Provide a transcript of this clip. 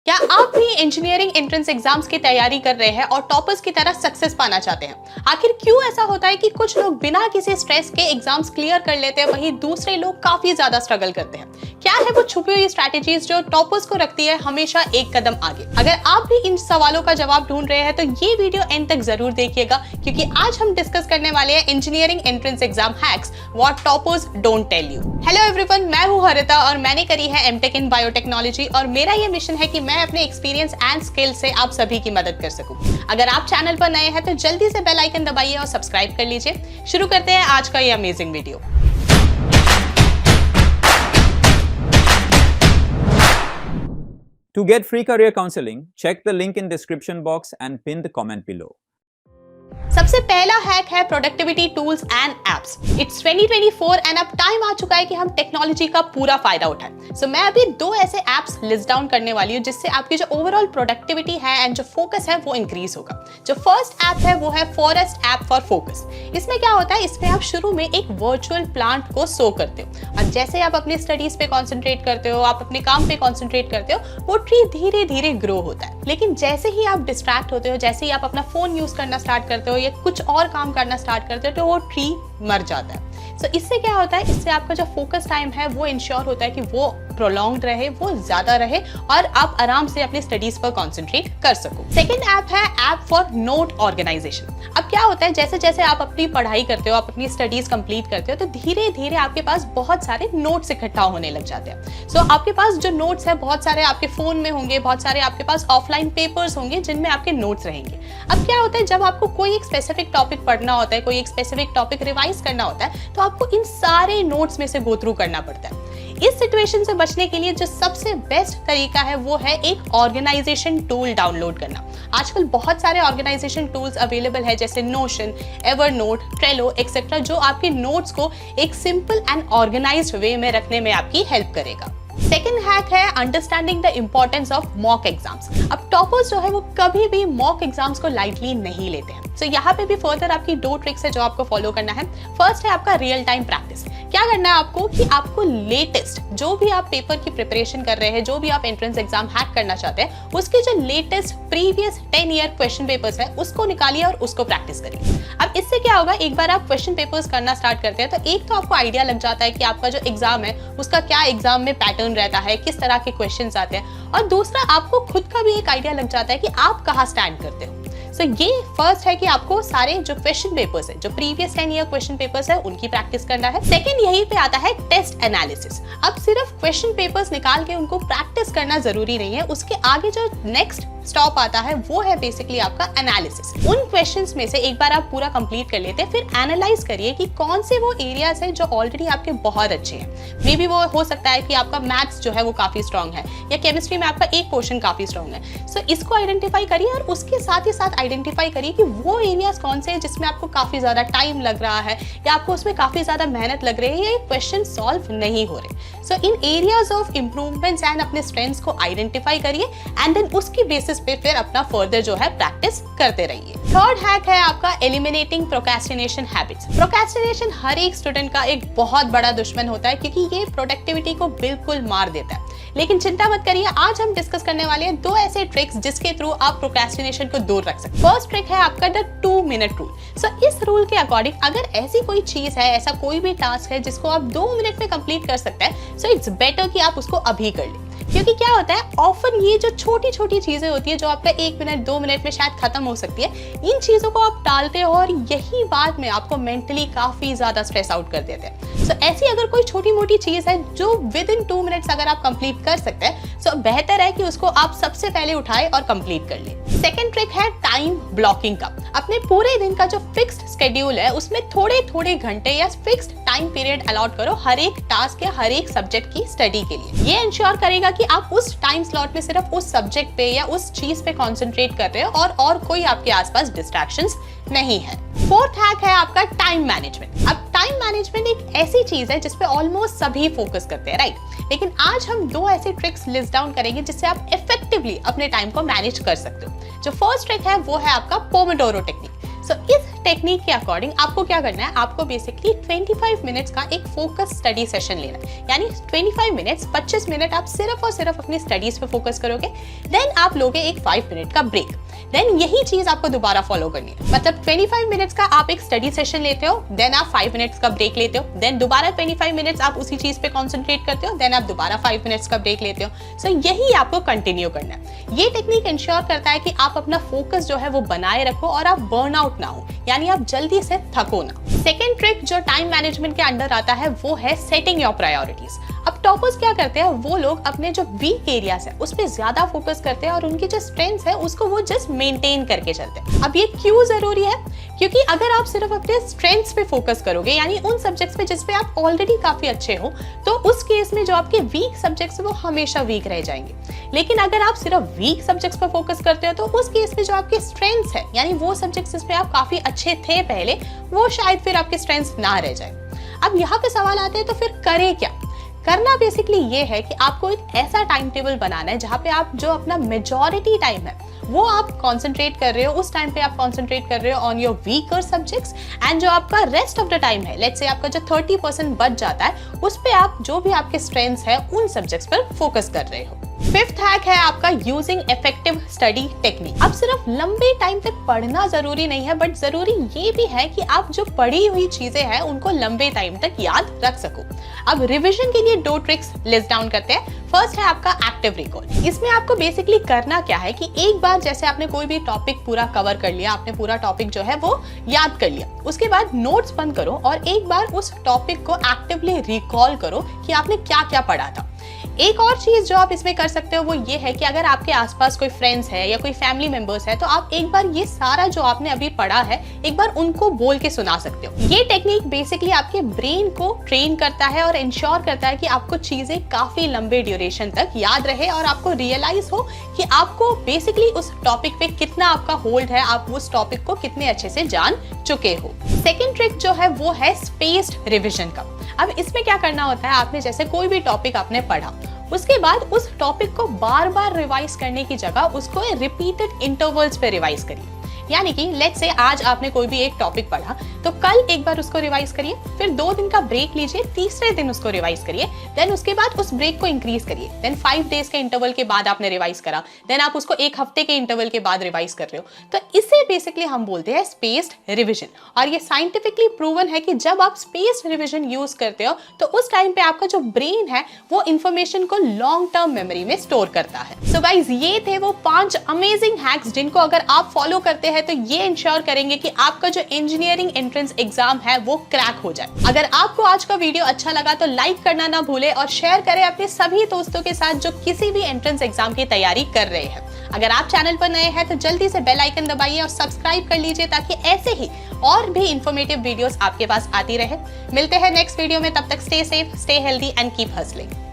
क्या आप भी इंजीनियरिंग एंट्रेंस एग्जाम्स की तैयारी कर रहे हैं और टॉपर्स की तरह सक्सेस पाना चाहते हैं? आखिर क्यों ऐसा होता है कि कुछ लोग बिना किसी स्ट्रेस के एग्जाम्स क्लियर कर लेते हैं, वहीं दूसरे लोग काफी ज्यादा स्ट्रगल करते हैं? क्या है वो छुपी हुई स्ट्रैटेजीज जो टॉपर्स को रखती है हमेशा एक कदम आगे? अगर आप भी इन सवालों का जवाब ढूंढ रहे हैं तो ये वीडियो एंड तक जरूर देखिएगा, क्योंकि आज हम डिस्कस करने वाले हैं engineering entrance exam hacks what toppers don't tell you. Hello everyone, मैं हूं हरिता और मैंने करी है एमटेक इन बायोटेक्नोलॉजी और मेरा ये मिशन है कि मैं अपने एक्सपीरियंस एंड स्किल से आप सभी की मदद कर सकूं। अगर आप चैनल पर नए हैं तो जल्दी से बेल आइकन दबाइए और सब्सक्राइब कर लीजिए। शुरू करते हैं आज का ये amazing video. To get free career counseling, check the link in description box and pin the comment below. सबसे पहला हैक है productivity tools and apps. It's 2024 and अब टाइम आ चुका है कि हम टेक्नोलॉजी का पूरा फायदा उठाएं। सो मैं अभी दो ऐसे एप्स लिस्ट डाउन करने वाली हूँ जिससे आपकी जो ओवरऑल प्रोडक्टिविटी है एंड जो फोकस है वो इंक्रीज होगा। जो फर्स्ट ऐप है वो है फॉरेस्ट ऐप फॉर फोकस। इसमें क्या होता है, इसमें आप शुरू में एक वर्चुअल प्लांट को सो करते हो और जैसे आप अपनी स्टडीज पे कॉन्सेंट्रेट करते हो, आप अपने काम पे कॉन्सेंट्रेट करते हो, वो ट्री धीरे धीरे ग्रो होता है। लेकिन जैसे ही आप डिस्ट्रैक्ट होते हो, जैसे ही आप अपना फोन यूज करना स्टार्ट करते हो या कुछ और काम करना स्टार्ट करते हो, तो वो ट्री मर जाता है। सो इससे क्या होता है, इससे आपका जो फोकस टाइम है वो इंश्योर होता है कि वो प्रोलॉन्ग्ड रहे, वो ज्यादा रहे और आप आराम से अपनी स्टडीज पर कॉन्सेंट्रेट कर सको। सेकेंड ऐप है ऐप फॉर नोट ऑर्गेनाइजेशन। अब क्या होता है, जैसे जैसे आप अपनी पढ़ाई करते हो, आप अपनी स्टडीज कंप्लीट करते हो, तो धीरे धीरे आपके पास बहुत सारे नोट्स इकट्ठा होने लग जाते हैं। सो आपके पास जो नोट्स है बहुत सारे आपके फोन में होंगे, बहुत सारे आपके पास ऑफलाइन पेपर्स होंगे जिनमें आपके नोट्स रहेंगे। अब क्या होता है, जब आपको कोई एक स्पेसिफिक टॉपिक पढ़ना होता है, कोई एक स्पेसिफिक टॉपिक रिवाइज करना होता है, तो आपको इन सारे नोट्स में से गो थ्रू करना पड़ता है। इस सिचुएशन से बचने के लिए जो सबसे बेस्ट तरीका है वो है एक ऑर्गेनाइजेशन टूल डाउनलोड करना। आजकल बहुत सारे ऑर्गेनाइजेशन टूल्स अवेलेबल है, जैसे नोशन, एवरनोट, ट्रेलो एक्सेट्रा, जो आपके नोट्स को एक सिंपल एंड ऑर्गेनाइज्ड वे में रखने में आपकी हेल्प करेगा। सेकेंड हैक है understanding the importance of mock exams. अब टॉपर्स जो है वो कभी भी मॉक एग्जाम्स को लाइटली नहीं लेते हैं। सो यहाँ पे भी फर्दर आपकी दो ट्रिक्स है जो आपको फॉलो करना है। फर्स्ट है आपका रियल टाइम प्रैक्टिस। क्या करना है आपको कि आपको लेटेस्ट जो भी आप पेपर की प्रिपरेशन कर रहे हैं, जो भी आप एंट्रेंस एग्जाम हैक करना चाहते हैं, उसके जो latest previous 10 year question papers है उसको निकालिए और उसको प्रैक्टिस करिए। अब इससे क्या होगा, एक बार आप क्वेश्चन पेपर्स करना स्टार्ट करते हैं तो एक तो आपको आइडिया लग जाता है कि आपका जो एग्जाम है उसका क्या एग्जाम में पैटर्न रहता है, किस तरह के क्वेश्चंस आते हैं, और दूसरा आपको खुद का भी एक आइडिया लग जाता है कि आप कहाँ स्टैंड करते हो। सो ये फर्स्ट है कि आपको सारे जो क्वेश्चन पेपर्स है, जो प्रीवियस 10 ईयर क्वेश्चन पेपर्स है, उनकी प्रैक्टिस करना है। सेकंड यहीं पे आता है टेस्ट एनालिसिस। अब सिर्फ क्वेश्चन पेपर्स निकाल के उनको प्रैक्टिस करना जरूरी नहीं है, उसके आगे जो नेक्स्ट स्टॉप आता है वो है बेसिकली आपका एनालिसिस। उन क्वेश्चंस में से एक बार आप पूरा कंप्लीट कर लेते हैं, फिर एनालाइज करिए कि कौन से वो एरियाज हैं जो ऑलरेडी आपके बहुत अच्छे हैं। मे बी वो हो सकता है कि आपका मैथ्स जो है वो काफी स्ट्रांग है या केमिस्ट्री में आपका एक पोर्शन काफी स्ट्रांग है। सो इसको आइडेंटिफाई करिए और उसके साथ ही साथ आइडेंटिफाई करिए कि वो एरियाज कौन से हैं जिसमें आपको काफी ज्यादा टाइम लग रहा है या आपको उसमें काफी ज्यादा मेहनत लग रही है या क्वेश्चन सॉल्व नहीं हो रहे। सो इन एरियाज ऑफ इंप्रूवमेंट्स एंड अपने स्ट्रेंथ्स को आइडेंटिफाई करिए एंड देन उसकी बेसिस पे फिर अपना फर्दर जो है प्रैक्टिस करते रहिए। थर्ड हैक है आपका एलिमिनेटिंग प्रोक्रेस्टिनेशन हैबिट्स। प्रोक्रेस्टिनेशन हर एक स्टूडेंट का एक बहुत बड़ा दुश्मन होता है क्योंकि ये प्रोडक्टिविटी को बिल्कुल मार देता है। लेकिन चिंता मत करिए, आज हम डिस्कस करने वाले हैं दो ऐसे ट्रिक्स जिसके थ्रू आप प्रोक्रेस्टिनेशन को दूर रख सकते हैं। फर्स्ट ट्रिक है आपका द 2 मिनट रूल। सो इस रूल के अकॉर्डिंग अगर ऐसी कोई चीज है, ऐसा कोई भी टास्क है जिसको आप 2 मिनट में कंप्लीट कर सकते हैं, सो इट्स बेटर कि आप उसको अभी कर लें। क्योंकि क्या होता है, ऑफन ये जो छोटी छोटी चीजें होती है जो आपका 1 मिनट 2 मिनट में शायद खत्म हो सकती है, इन चीजों को आप टालते हो और यही बाद में आपको मेंटली काफी ज्यादा स्ट्रेस आउट कर देते हैं। सो ऐसी अगर कोई छोटी मोटी चीज है जो विद इन 2 मिनट्स अगर आप कंप्लीट कर सकते हैं, सो बेहतर है कि उसको आप सबसे पहले उठाए और कंप्लीट कर ले। सेकेंड ट्रिक है टाइम ब्लॉकिंग का। अपने पूरे दिन का जो फिक्स्ड शेड्यूल है उसमें थोड़े थोड़े घंटे या फिक्स्ड टाइम पीरियड अलॉट करो हर एक टास्क या हर एक सब्जेक्ट की स्टडी के लिए। ये इंश्योर करेगा कि आप उस टाइम स्लॉट में सिर्फ उस सब्जेक्ट पे या उस चीज पे कंसंट्रेट कर रहे हो और कोई आपके आसपास डिस्ट्रैक्शंस नहीं है। फोर्थ हैक है आपका टाइम मैनेजमेंट। अब टाइम मैनेजमेंट एक ऐसी चीज है जिसपे ऑलमोस्ट सभी फोकस करते हैं, राइट? लेकिन आज हम दो ऐसे ट्रिक्स लिस्ट डाउन करेंगे जिससे आप इफेक्टिवली अपने टाइम को मैनेज कर सकते हो। जो फर्स्ट ट्रिक है वो है आपका पोमोडोरो टेक्निक। सो इस टेक्निक के अकॉर्डिंग आपको क्या करना है, आपको बेसिकली 25 मिनट्स का एक फोकस स्टडी सेशन लेना है। यानी 25 मिनट्स, 25 मिनट आप सिर्फ और सिर्फ अपनी स्टडीज पे फोकस करोगे, देन आप लोगे एक 5 मिनट का ब्रेक, देन यही चीज आपको दोबारा फॉलो करनी है। मतलब 25 मिनट्स का आप एक स्टडी सेशन लेते हो, देन आप 5 मिनट्स का ब्रेक लेते हो, देन दोबारा 25 मिनट्स आप उसी चीज पे कॉन्सेंट्रेट करते हो, देन आप दोबारा 5 मिनट्स का ब्रेक लेते हो। सो यही आपको कंटिन्यू करना है। ये टेक्निक इंश्योर करता है कि आप अपना फोकस जो है वो बनाए रखो और आप बर्न आउट ना हो, यानी आप जल्दी से थको ना। सेकेंड ट्रिक जो टाइम मैनेजमेंट के अंडर आता है वो है सेटिंग योर प्रायोरिटीज। अब टॉपर्स क्या करते हैं, वो लोग अपने जो वीक एरियाज है उस पे ज्यादा फोकस करते हैं और उनकी जो स्ट्रेंथ है उसको वो जस्ट मेंटेन करके चलते हैं। अब ये क्यों जरूरी है, क्योंकि अगर आप सिर्फ अपने स्ट्रेंथ्स पे फोकस करोगे, यानी उन सब्जेक्ट्स पे जिस पे आप ऑलरेडी काफी अच्छे हो, तो उस केस में जो आपके वीक सब्जेक्ट्स है वो हमेशा वीक रह जाएंगे। लेकिन अगर आप सिर्फ वीक सब्जेक्ट्स पर फोकस करते हो तो उस केस में जो आपके स्ट्रेंथ्स है, यानी वो सब्जेक्ट्स जिसपे आप काफी अच्छे थे पहले, वो शायद फिर आपके स्ट्रेंथ्स ना रह जाए। अब यहाँ पे सवाल आते हैं तो फिर करें क्या। करना बेसिकली ये है कि आपको एक ऐसा टाइम टेबल बनाना है जहाँ पे आप जो अपना मेजॉरिटी टाइम है वो आप कंसंट्रेट कर रहे हो, उस टाइम पे आप कंसंट्रेट कर रहे हो on your weaker subjects, and जो आपका रेस्ट ऑफ द टाइम है, लेट्स से आपका जो 30% बच जाता है, उस पे आप जो भी आपके स्ट्रेंथ्स है उन सब्जेक्ट्स पर फोकस कर रहे हो। फिफ्थ हैक है आपका यूजिंग इफेक्टिव स्टडी टेक्निक। अब सिर्फ लंबे टाइम तक पढ़ना जरूरी नहीं है, बट जरूरी ये भी है कि आप जो पढ़ी हुई चीजें हैं उनको लंबे टाइम तक याद रख सको। अब रिवीजन के लिए 2 ट्रिक्स लिस्ट डाउन करते हैं। फर्स्ट है आपका एक्टिव रिकॉल। इसमें आपको बेसिकली करना क्या है कि एक बार जैसे आपने कोई भी टॉपिक पूरा कवर कर लिया, आपने पूरा टॉपिक जो है वो याद कर लिया, उसके बाद नोट्स बंद करो और एक बार उस टॉपिक को एक्टिवली रिकॉल करो कि आपने क्या क्या पढ़ा था। एक और चीज जो आप इसमें कर सकते हो वो ये है कि अगर आपके आसपास कोई फ्रेंड्स है या कोई फैमिली मेंबर्स है, तो आप एक बार ये सारा जो आपने अभी पढ़ा है एक बार उनको बोल के सुना सकते हो। ये टेक्निक बेसिकली आपके ब्रेन को ट्रेन करता है और इंश्योर करता है कि आपको चीजें काफी लंबे ड्यूरेशन तक याद रहे और आपको रियलाइज हो कि आपको बेसिकली उस टॉपिक पे कितना आपका होल्ड है, आप उस टॉपिक को कितने अच्छे से जान चुके हो। सेकेंड ट्रिक जो है वो है स्पेस्ड रिविजन का। अब इसमें क्या करना होता है, आपने जैसे कोई भी टॉपिक आपने पढ़ा, उसके बाद उस टॉपिक को बार बार रिवाइज करने की जगह उसको रिपीटेड इंटरवल्स पे रिवाइज करिए। यानी कि लेट्स से आज आपने कोई भी एक टॉपिक पढ़ा, तो कल एक बार उसको रिवाइज करिए, फिर 2 दिन का ब्रेक लीजिए, तीसरे दिन उसको रिवाइज करिए, देन उसके बाद उस ब्रेक को इंक्रीज करिए, देन 5 डेज के इंटरवल के बाद आपने रिवाइज करा, देन आप उसको 1 हफ्ते के इंटरवल के बाद रिवाइज कर रहे हो। तो इसे बेसिकली हम बोलते हैं स्पेस्ड रिविजन। और ये साइंटिफिकली प्रूवन है कि जब आप स्पेस्ड रिविजन यूज करते हो तो उस टाइम पे आपका जो ब्रेन है वो इंफॉर्मेशन को लॉन्ग टर्म मेमोरी में स्टोर करता है। सो गाइज, ये थे वो 5 अमेजिंग हैक्स जिनको अगर आप फॉलो करते हैं तो ये इंश्योर करेंगे कि आपका जो इंजीनियरिंग एंट्रेंस एग्जाम है वो क्रैक हो जाए। अगर आपको आज का वीडियो अच्छा लगा तो लाइक करना ना भूले और शेयर करें अपने सभी दोस्तों के साथ जो किसी भी एंट्रेंस एग्जाम की तैयारी कर रहे हैं। अगर आप चैनल पर नए हैं तो जल्दी से बेल आइकन दबाइए और सब्सक्राइब कर लीजिए ताकि ऐसे ही और भी इंफॉर्मेटिव वीडियोस आपके पास आती रहे। मिलते हैं नेक्स्ट वीडियो में, तब तक stay safe, stay healthy and keep hustling.